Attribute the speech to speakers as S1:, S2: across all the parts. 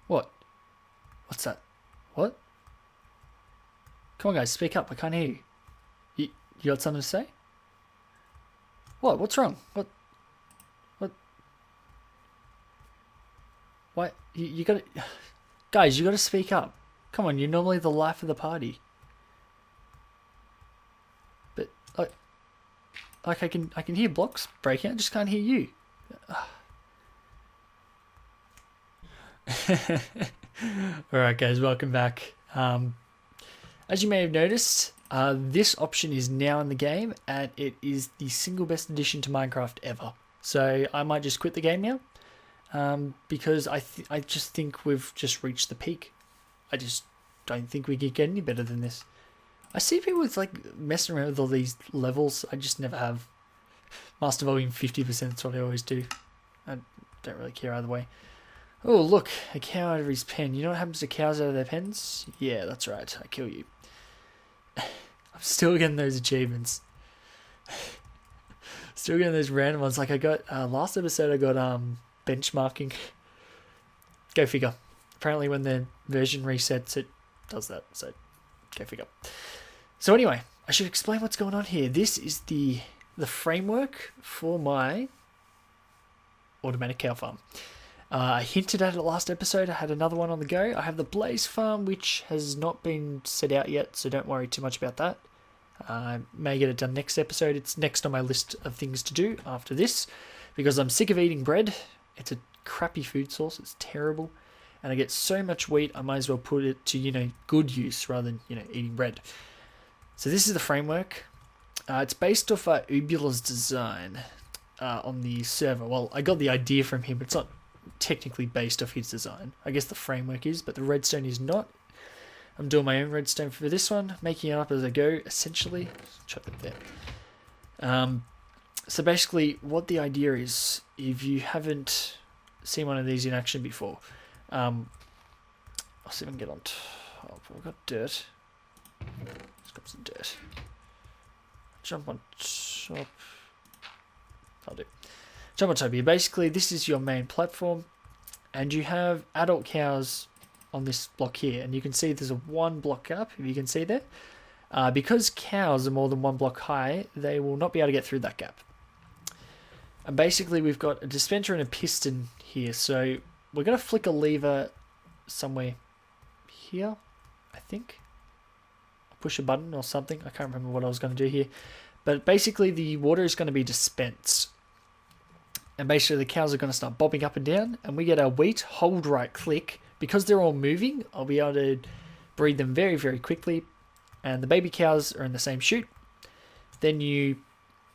S1: What? What's that? What? Come on, guys, speak up. I can't hear you. You got something to say? What? What's wrong? What? Why? You gotta... Guys, you gotta speak up. Come on, you're normally the life of the party. But, like I can hear blocks breaking. I just can't hear you. Alright guys, welcome back. As you may have noticed, this option is now in the game, and it is the single best addition to Minecraft ever. So I might just quit the game now, because I just think we've just reached the peak. I just don't think we could get any better than this. I see people with like messing around with all these levels. I just never have. Master volume 50%, that's what I always do. I don't really care either way. Oh, look, a cow out of his pen. You know what happens to cows out of their pens? Yeah, that's right. I kill you. I'm still getting those achievements. Still getting those random ones. Like I got, last episode I got benchmarking. Go figure. Apparently when the version resets, it does that. So, go figure. So anyway, I should explain what's going on here. This is the framework for my automatic cow farm. I hinted at it last episode. I had another one on the go. I have the Blaze farm, which has not been set out yet, so don't worry too much about that. I may get it done next episode. It's next on my list of things to do after this, because I'm sick of eating bread. It's a crappy food source. It's terrible. And I get so much wheat, I might as well put it to, good use rather than, eating bread. So this is the framework. It's based off Ubula's design on the server. Well, I got the idea from him, but it's not technically based off his design. I guess the framework is, but the redstone is not. I'm doing my own redstone for this one, making it up as I go, essentially. Chuck it there. So basically, what the idea is, if you haven't seen one of these in action before, I'll see if I can get on top. I've got dirt. Let's grab some dirt. Jump on top. I'll do. Jump on top here. Basically, this is your main platform, and you have adult cows on this block here, and you can see there's a 1 block up, if you can see there. Because cows are more than 1 block high, they will not be able to get through that gap. And basically, we've got a dispenser and a piston here, so we're going to flick a lever somewhere here, I think. Push a button or something. I can't remember what I was going to do here. But basically, the water is going to be dispensed. And basically, the cows are going to start bobbing up and down. And we get our wheat, hold right click. Because they're all moving, I'll be able to breed them very, very quickly. And the baby cows are in the same chute. Then you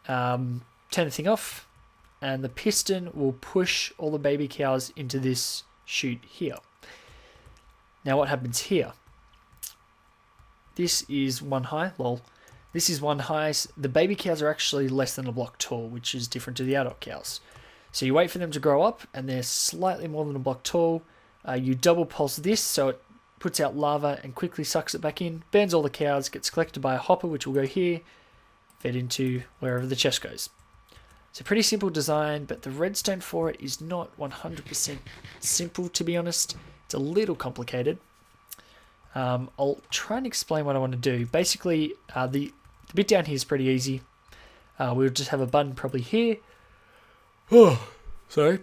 S1: turn the thing off. And the piston will push all the baby cows into this chute here. Now, what happens here? This is 1 high, lol. This is 1 high. The baby cows are actually less than a block tall, which is different to the adult cows. So you wait for them to grow up, and they're slightly more than a block tall. You double pulse this, so it puts out lava and quickly sucks it back in, burns all the cows, gets collected by a hopper, which will go here, fed into wherever the chest goes. It's a pretty simple design, but the redstone for it is not 100% simple, to be honest. It's a little complicated. I'll try and explain what I want to do. Basically, the bit down here is pretty easy. We'll just have a button probably here. Oh, sorry.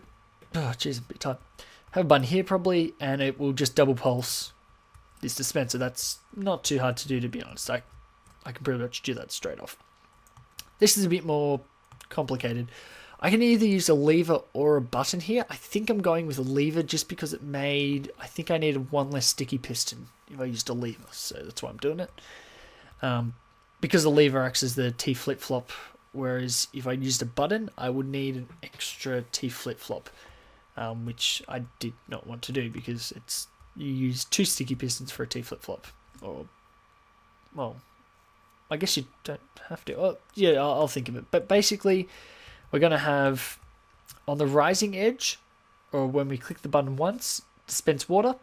S1: Oh, jeez, a bit tight. Have a button here probably, and it will just double pulse this dispenser. That's not too hard to do, to be honest. I can pretty much do that straight off. This is a bit more complicated. I can either use a lever or a button here. I think I'm going with a lever just because I think I needed 1 less sticky piston if I used a lever, so that's why I'm doing it. Because the lever acts as the T flip-flop, whereas if I used a button, I would need an extra T flip-flop, which I did not want to do because you use 2 sticky pistons for a T flip-flop. Or, well, I guess you don't have to. Oh, yeah, I'll think of it. But basically, we're going to have on the rising edge, or when we click the button once, dispense water.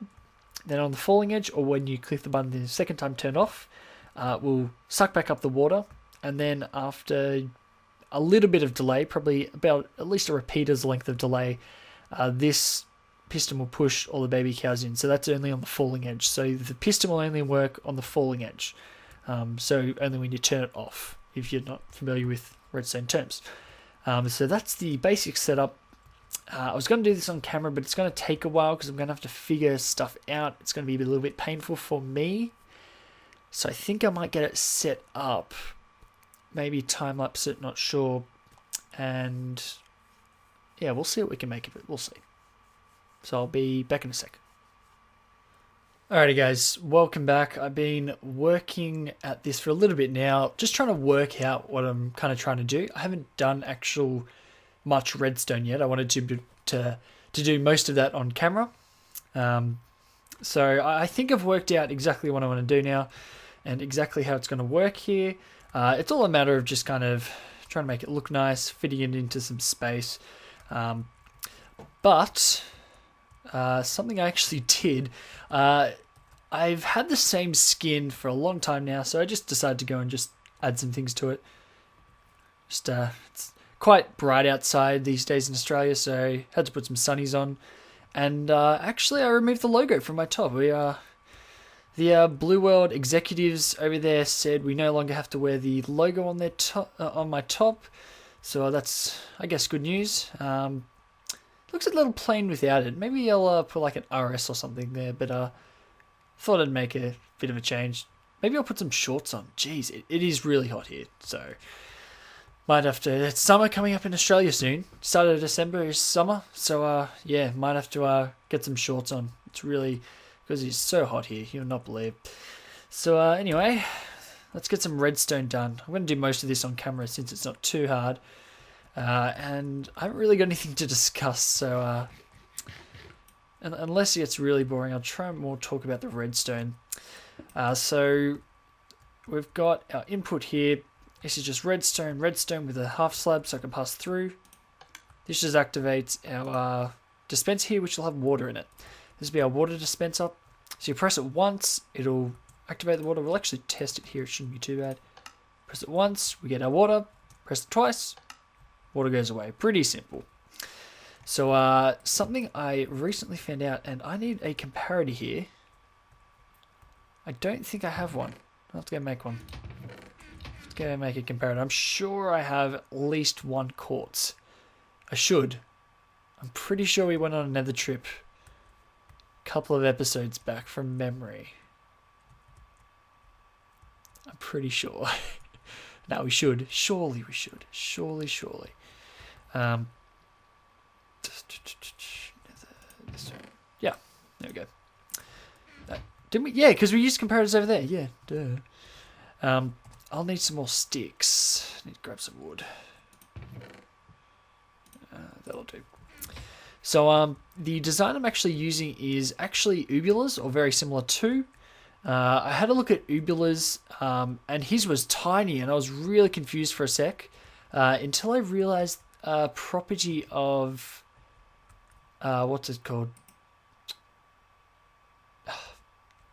S1: Then on the falling edge, or when you click the button the second time, turn off, we'll suck back up the water. And then after a little bit of delay, probably about at least a repeater's length of delay, this piston will push all the baby cows in. So that's only on the falling edge. So the piston will only work on the falling edge. So only when you turn it off, if you're not familiar with redstone terms. So that's the basic setup. I was going to do this on camera, but it's going to take a while because I'm going to have to figure stuff out. It's going to be a little bit painful for me. So I think I might get it set up. Maybe time-lapse it, not sure. And yeah, we'll see what we can make of it. We'll see. So I'll be back in a sec. Alrighty guys, welcome back. I've been working at this for a little bit now, just trying to work out what I'm kind of trying to do. I haven't done actual much redstone yet. I wanted to do most of that on camera. So I think I've worked out exactly what I want to do now and exactly how it's going to work here. It's all a matter of just kind of trying to make it look nice, fitting it into some space. But something I actually did, I've had the same skin for a long time now, so I just decided to go and just add some things to it. Just it's quite bright outside these days in Australia, so I had to put some sunnies on. And actually I removed the logo from my top. The Blue World executives over there said we no longer have to wear the logo on their on my top, so that's, I guess, good news. Looks a little plain without it. Maybe I'll put like an RS or something there, but thought I'd make a bit of a change. Maybe I'll put some shorts on. Jeez, it is really hot here, so might have to. It's summer coming up in Australia soon. Start of December is summer, so yeah, might have to get some shorts on. It's really, because it's so hot here, you'll not believe. So anyway, let's get some redstone done. I'm going to do most of this on camera since it's not too hard. And I haven't really got anything to discuss, so and unless it gets really boring, I'll try and more talk about the redstone. So we've got our input here. This is just redstone with a half slab so I can pass through. This just activates our dispenser here, which will have water in it. This will be our water dispenser. So you press it once, it'll activate the water. We'll actually test it here, it shouldn't be too bad. Press it once, we get our water. Press it twice, water goes away. Pretty simple. So something I recently found out, and I need a comparator here. I don't think I have one. I'll have to go make one. Let's go make a comparator. I'm sure I have at least one quartz. I should. I'm pretty sure we went on another trip a couple of episodes back from memory. I'm pretty sure. No, we should. Surely we should. Surely. Yeah, there we go. Didn't we? Yeah, because we used comparators over there. Yeah, duh. I'll need some more sticks. Need to grab some wood. That'll do. So the design I'm actually using is actually Ubula's, or very similar to. I had a look at Ubula's, and his was tiny, and I was really confused for a sec until I realized a property of what's it called?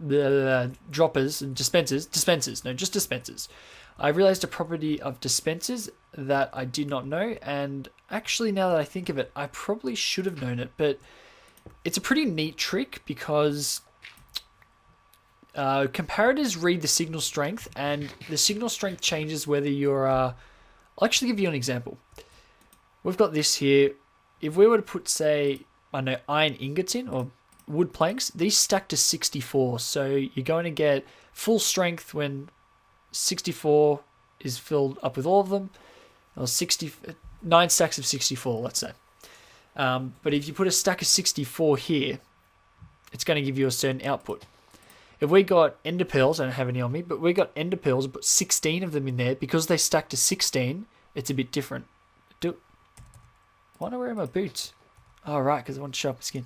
S1: The droppers and dispensers. No, just dispensers. I realized a property of dispensers that I did not know, and actually now that I think of it, I probably should have known it, but it's a pretty neat trick because comparators read the signal strength, and the signal strength changes whether you're I'll actually give you an example. We've got this here. If we were to put, say, I know, iron ingots in, or wood planks, these stack to 64, so you're going to get full strength when 64 is filled up with all of them, or 9 stacks of 64, let's say. But if you put a stack of 64 here, it's going to give you a certain output. If we got ender pearls, I don't have any on me, but we got ender pearls and put 16 of them in there, because they stack to 16, it's a bit different. Why am I wearing my boots? Oh, right, because I want to show up my skin.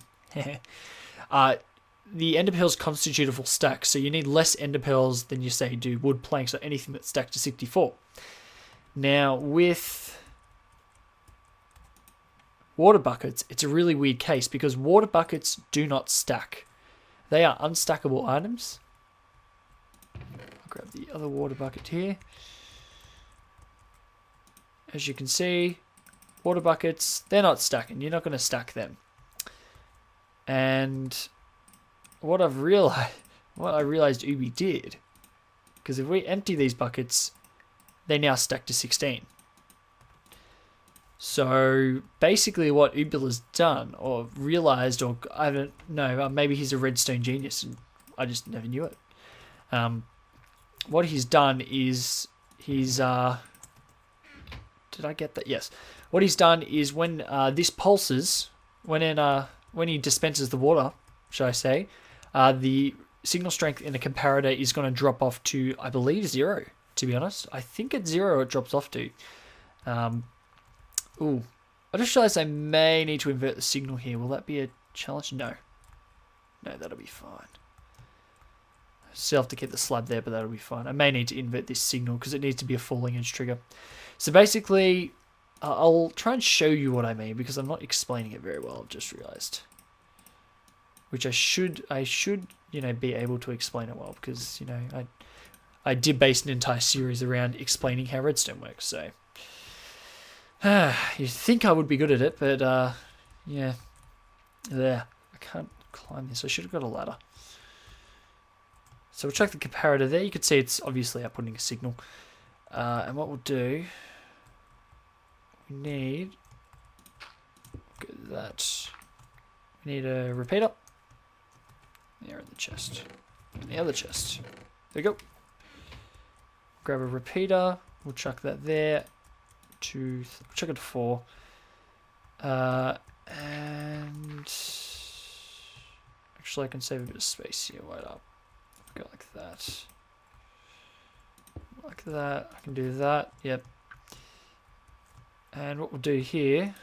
S1: The ender pearls constitute a full stack, so you need less ender pearls than you say do wood planks or anything that's stacked to 64. Now, with water buckets, it's a really weird case because water buckets do not stack. They are unstackable items. I'll grab the other water bucket here. As you can see, water buckets, they're not stacking. You're not going to stack them. And what I realized Ubi did, because if we empty these buckets, they now stack to 16. So basically what Ubi has done, or realized, or I don't know, maybe he's a redstone genius and I just never knew it. What he's done is did I get that? Yes. What he's done is when this pulses, when he dispenses the water, should I say, the signal strength in a comparator is going to drop off to, I believe, 0, to be honest. I think at 0 it drops off to. I just realized I may need to invert the signal here. Will that be a challenge? No. No, that'll be fine. Still have to keep the slab there, but that'll be fine. I may need to invert this signal because it needs to be a falling edge trigger. So basically, I'll try and show you what I mean because I'm not explaining it very well. I've just realized, which I should be able to explain it well because I did base an entire series around explaining how redstone works. So you think I would be good at it, but yeah, there. I can't climb this. I should have got a ladder. So we'll check the comparator there. You can see it's obviously outputting a signal. And what we'll do, we need that. We need a repeater. There in the chest. In the other chest. There we go. Grab a repeater. We'll chuck that there. We'll chuck it to 4. And actually I can save a bit of space here. Wait up. Go like that. Like that. I can do that. Yep. And what we'll do here,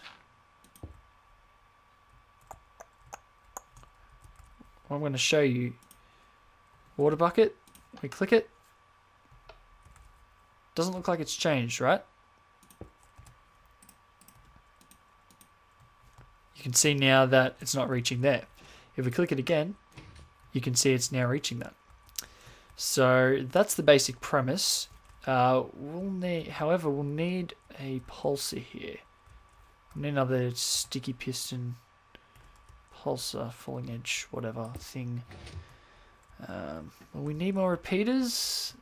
S1: I'm going to show you water bucket. We click it. Doesn't look like it's changed, right? You can see now that it's not reaching there. If we click it again, you can see it's now reaching that. So that's the basic premise. However, we'll need a pulsar here. We'll need another sticky piston pulsar, falling edge, whatever thing. Will we need more repeaters?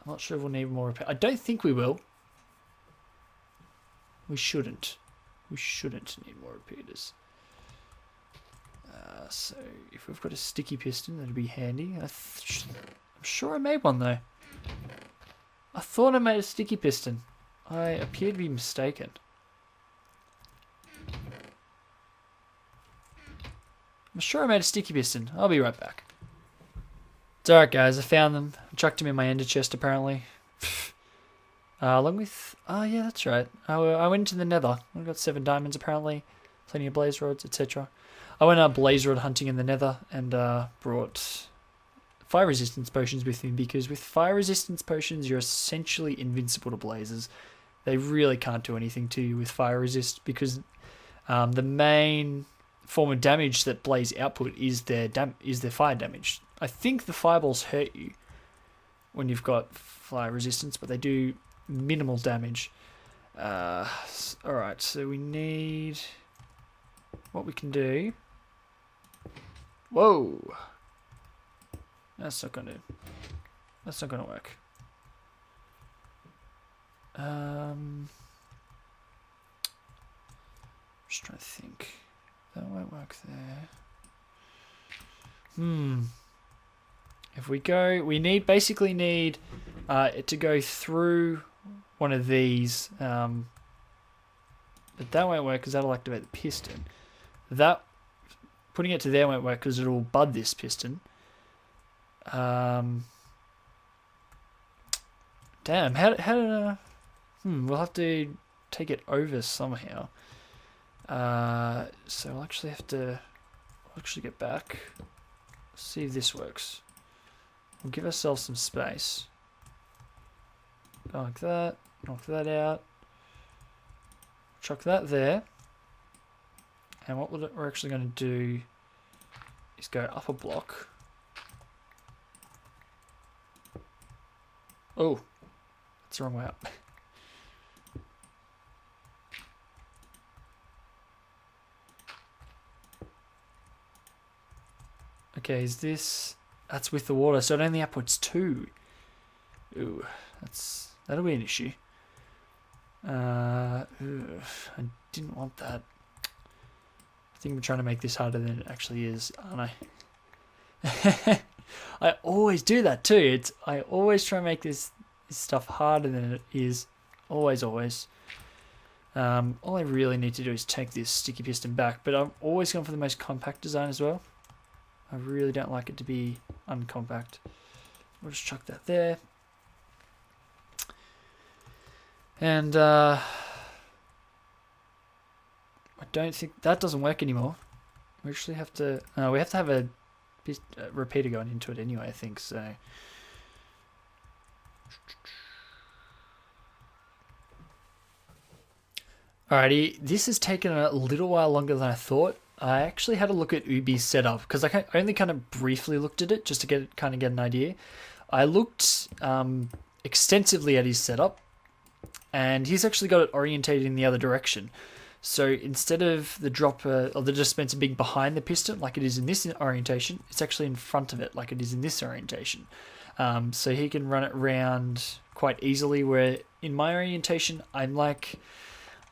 S1: I'm not sure if we'll need more repeaters. I don't think we will. We shouldn't. We shouldn't need more repeaters. So if we've got a sticky piston, that'd be handy. I'm sure I made one though. I thought I made a sticky piston. I appear to be mistaken. I'm sure I made a sticky piston. I'll be right back. It's alright guys, I found them. I chucked them in my ender chest apparently. Along with... Oh yeah, that's right. I went into the nether. I got 7 diamonds apparently. Plenty of blaze rods, etc. I went blaze rod hunting in the nether and brought fire resistance potions with me because with fire resistance potions you're essentially invincible to blazes. They really can't do anything to you with fire resist because the main form of damage that blaze output is their fire damage. I think the fireballs hurt you when you've got fire resistance, but they do minimal damage. Alright, so we need... What we can do... Whoa! That's not gonna work. Just trying to think. That won't work there. If we go, we basically need it to go through one of these, but that won't work because that'll activate the piston. Putting it to there won't work because it'll bud this piston. Damn, how did we'll have to take it over somehow. So we'll actually have to get back. See if this works. We'll give ourselves some space. Go like that. Knock that out. Chuck that there. And what we're actually going to do is go up a block. Oh, that's the wrong way up. Okay, is this... That's with the water, so it only outputs 2. Ooh, that'll be an issue. I didn't want that. I think I'm trying to make this harder than it actually is, aren't I? I always do that too. I always try and make this stuff harder than it is. Always. All I really need to do is take this sticky piston back, but I'm always going for the most compact design as well. I really don't like it to be uncompact. We'll just chuck that there. And I don't think that doesn't work anymore. We actually have to. We have to have a repeater going into it anyway, I think so. Alrighty, this has taken a little while longer than I thought. I actually had a look at Ubi's setup because I only kind of briefly looked at it just to get an idea. I looked extensively at his setup, and he's actually got it orientated in the other direction. So instead of the dropper or the dispenser being behind the piston like it is in this orientation, it's actually in front of it like it is in this orientation. So he can run it around quite easily, where in my orientation I'm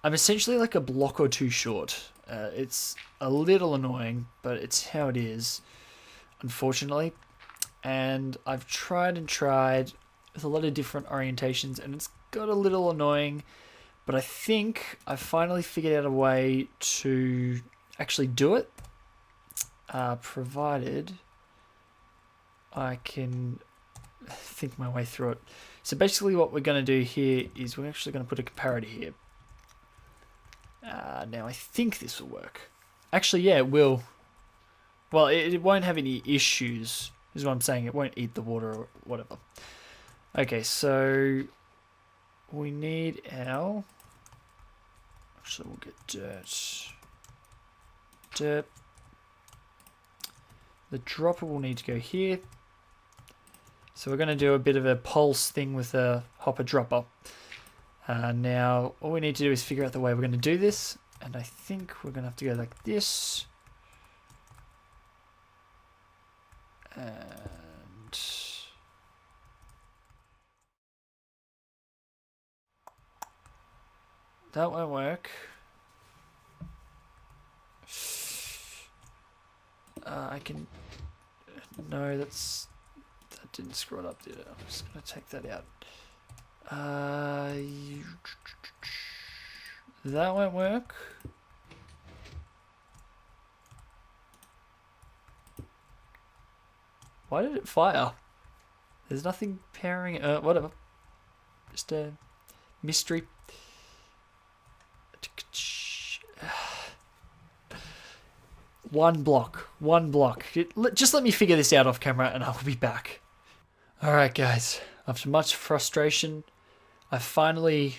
S1: essentially like a block or two short. It's a little annoying, but it's how it is, unfortunately. And I've tried with a lot of different orientations, and it's got a little annoying, but I think I finally figured out a way to actually do it, provided I can think my way through it. So basically what we're going to do here is we're actually going to put a comparator here. Now I think this will work. Actually, yeah, it will. Well, it won't have any issues, is what I'm saying. It won't eat the water or whatever. Okay, so we need our... Actually, we'll get dirt. The dropper will need to go here. So we're going to do a bit of a pulse thing with a hopper dropper. Now, all we need to do is figure out the way we're going to do this. And I think we're going to have to go like this. And... that won't work. I can... No, that didn't screw it up, did it? I'm just going to take that out. That won't work. Why did it fire? There's nothing powering it. Whatever. Just a mystery. One block. Just let me figure this out off camera and I'll be back. Alright guys, after much frustration, I finally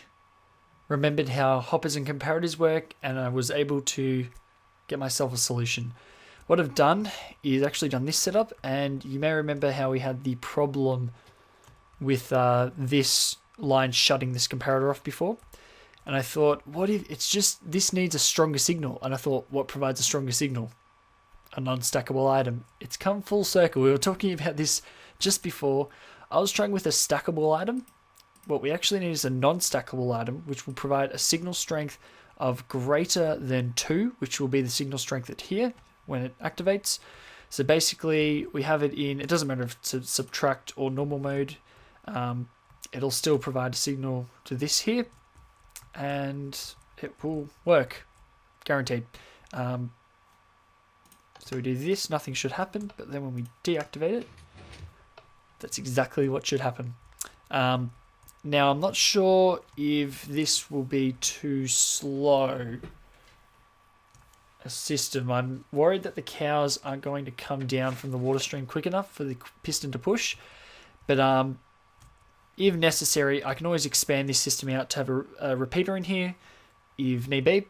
S1: remembered how hoppers and comparators work, and I was able to get myself a solution. What I've done is actually done this setup, and you may remember how we had the problem with this line shutting this comparator off before. And I thought, what if it's just, this needs a stronger signal? And I thought, what provides a stronger signal? A non-stackable item. It's come full circle. We were talking about this just before. I was trying with a stackable item. What we actually need is a non-stackable item, which will provide a signal strength of greater than 2, which will be the signal strength at here when it activates. So basically, we have it in, it doesn't matter if it's subtract or normal mode, it'll still provide a signal to this here, and it will work, guaranteed. So we do this, nothing should happen, but then when we deactivate it, that's exactly what should happen. Now, I'm not sure if this will be too slow a system. I'm worried that the cows aren't going to come down from the water stream quick enough for the piston to push. But if necessary, I can always expand this system out to have a repeater in here if need be.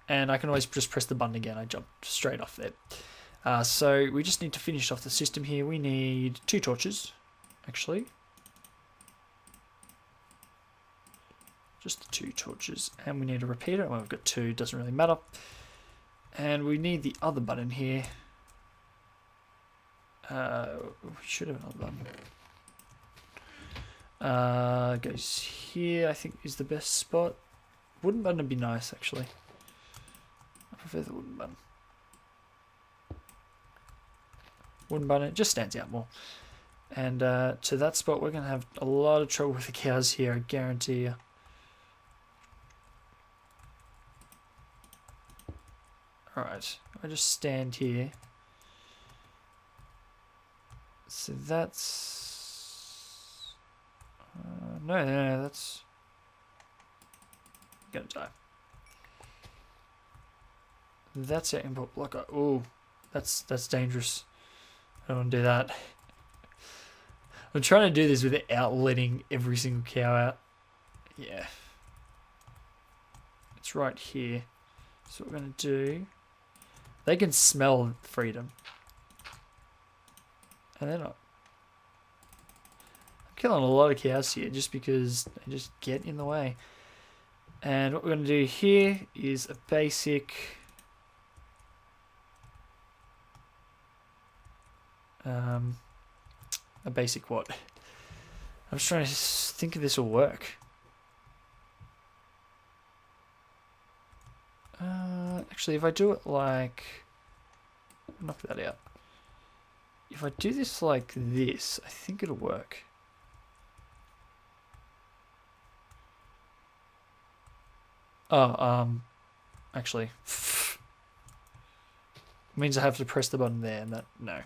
S1: And I can always just press the button again. I jumped straight off there. So we just need to finish off the system here. We need 2 torches, actually. Just the 2 torches, and we need a repeater. Well, we've got 2, doesn't really matter. And we need the other button here. We should have another button. Goes here, I think is the best spot. Wooden button would be nice, actually. I prefer the wooden button. Wooden button, it just stands out more. And to that spot, we're going to have a lot of trouble with the cows here, I guarantee you. Alright, I just stand here. So that's... no, that's... I'm gonna die. That's our input blocker. Ooh, that's dangerous. I don't want to do that. I'm trying to do this without letting every single cow out. Yeah. It's right here. So what we're going to do... They can smell freedom. And they're not. I'm killing a lot of cows here just because they just get in the way. And what we're going to do here is a basic... a basic what? I'm just trying to think if this will work. Actually, if I do it like... Knock that out. If I do this like this, I think it'll work. Oh, actually... means I have to press the button there, and that... No.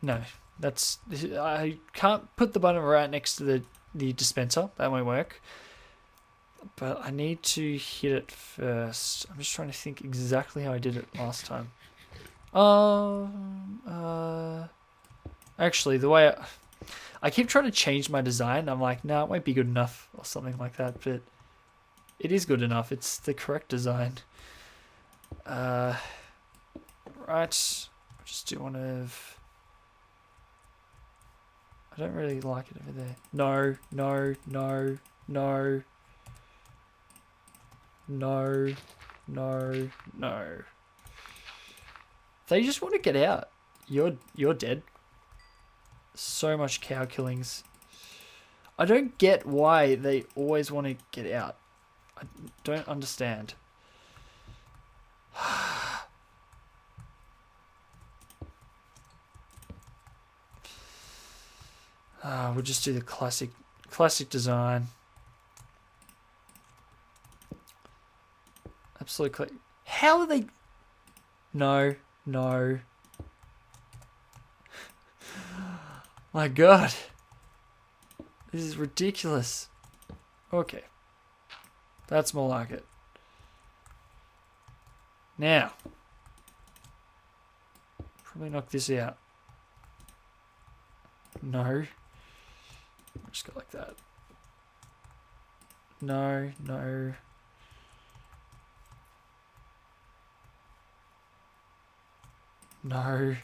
S1: No. That's... I can't put the button right next to the dispenser. That won't work. But I need to hit it first. I'm just trying to think exactly how I did it last time. Actually, the way I keep trying to change my design. I'm like, no, it won't be good enough or something like that. But it is good enough. It's the correct design. Right. Just do one of... I don't really like it over there. No, no, no, no. No, no, no. They just want to get out. You're dead. So much cow killings. I don't get why they always want to get out. I don't understand. We'll just do the classic design. Absolutely. How are they? No, no. My God. This is ridiculous. Okay. That's more like it. Now. Probably knock this out. No. Just go like that. No, no. No.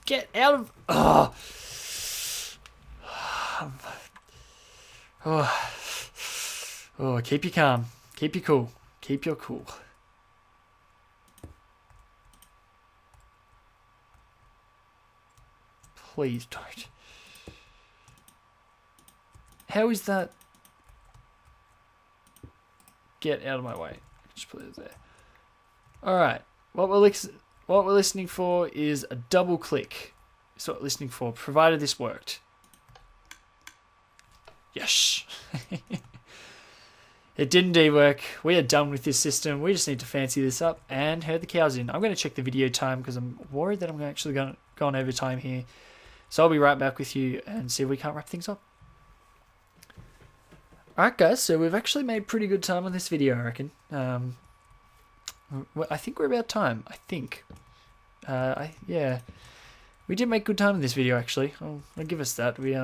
S1: Get out of... Oh. Oh, keep your calm. Keep your cool. Keep your cool. Please don't. How is that? Get out of my way. Just put it there. Alright. What we're listening for is a double click. That's what we're listening for, provided this worked. Yes. It did indeed work. We are done with this system. We just need to fancy this up and herd the cows in. I'm going to check the video time because I'm worried that I'm actually going to go on over time here. So I'll be right back with you and see if we can't wrap things up. Alright guys, so we've actually made pretty good time on this video, I reckon. I think we're about time. I think. Yeah. We did make good time in this video, actually. I'll give us that. We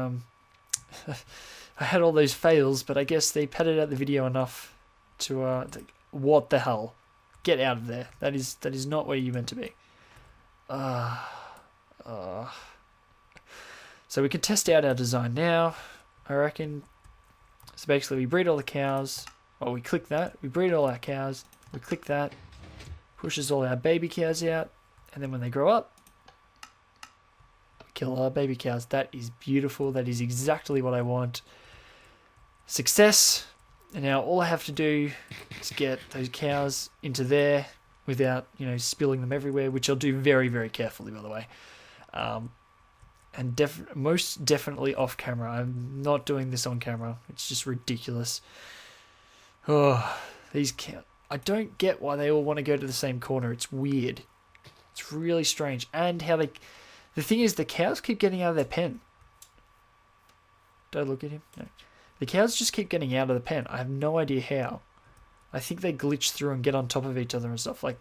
S1: I had all those fails, but I guess they padded out the video enough to what the hell? Get out of there. That is not where you're meant to be. So we can test out our design now, I reckon. So basically we breed all the cows. Oh, we click that. We breed all our cows. We click that. pushes all our baby cows out, and then when they grow up, kill our baby cows. That is beautiful. That is exactly what I want. Success. And now all I have to do is get those cows into there without, spilling them everywhere, which I'll do very, very carefully, by the way. And most definitely off camera. I'm not doing this on camera. It's just ridiculous. Oh, these cows. I don't get why they all want to go to the same corner. It's weird. It's really strange. And how they... The thing is, the cows keep getting out of their pen. Don't look at him. No. The cows just keep getting out of the pen. I have no idea how. I think they glitch through and get on top of each other and stuff. Like,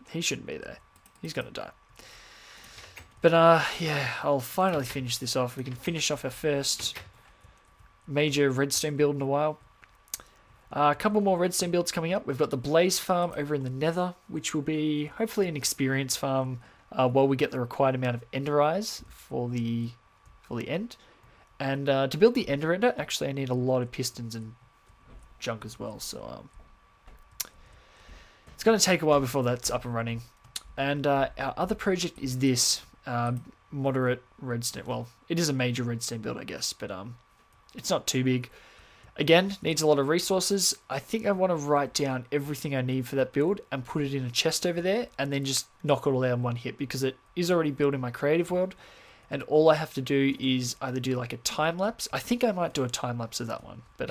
S1: he shouldn't be there. He's going to die. But, yeah, I'll finally finish this off. We can finish off our first major redstone build in a while. A couple more redstone builds coming up. We've got the Blaze farm over in the Nether, which will be hopefully an experience farm while we get the required amount of ender eyes for the end. And to build the ender, actually I need a lot of pistons and junk as well. So it's going to take a while before that's up and running. And our other project is this moderate redstone. Well, it is a major redstone build, I guess, but it's not too big. Again, needs a lot of resources. I think I want to write down everything I need for that build and put it in a chest over there and then just knock it all out in one hit because it is already built in my creative world. And all I have to do is either do like a time lapse. I think I might do a time lapse of that one, but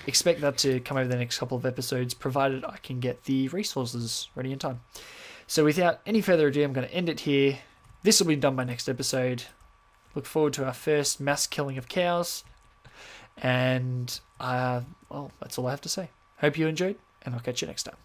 S1: expect that to come over the next couple of episodes, provided I can get the resources ready in time. So without any further ado, I'm going to end it here. This will be done by next episode. Look forward to our first mass killing of cows. And, well, that's all I have to say. Hope you enjoyed, and I'll catch you next time.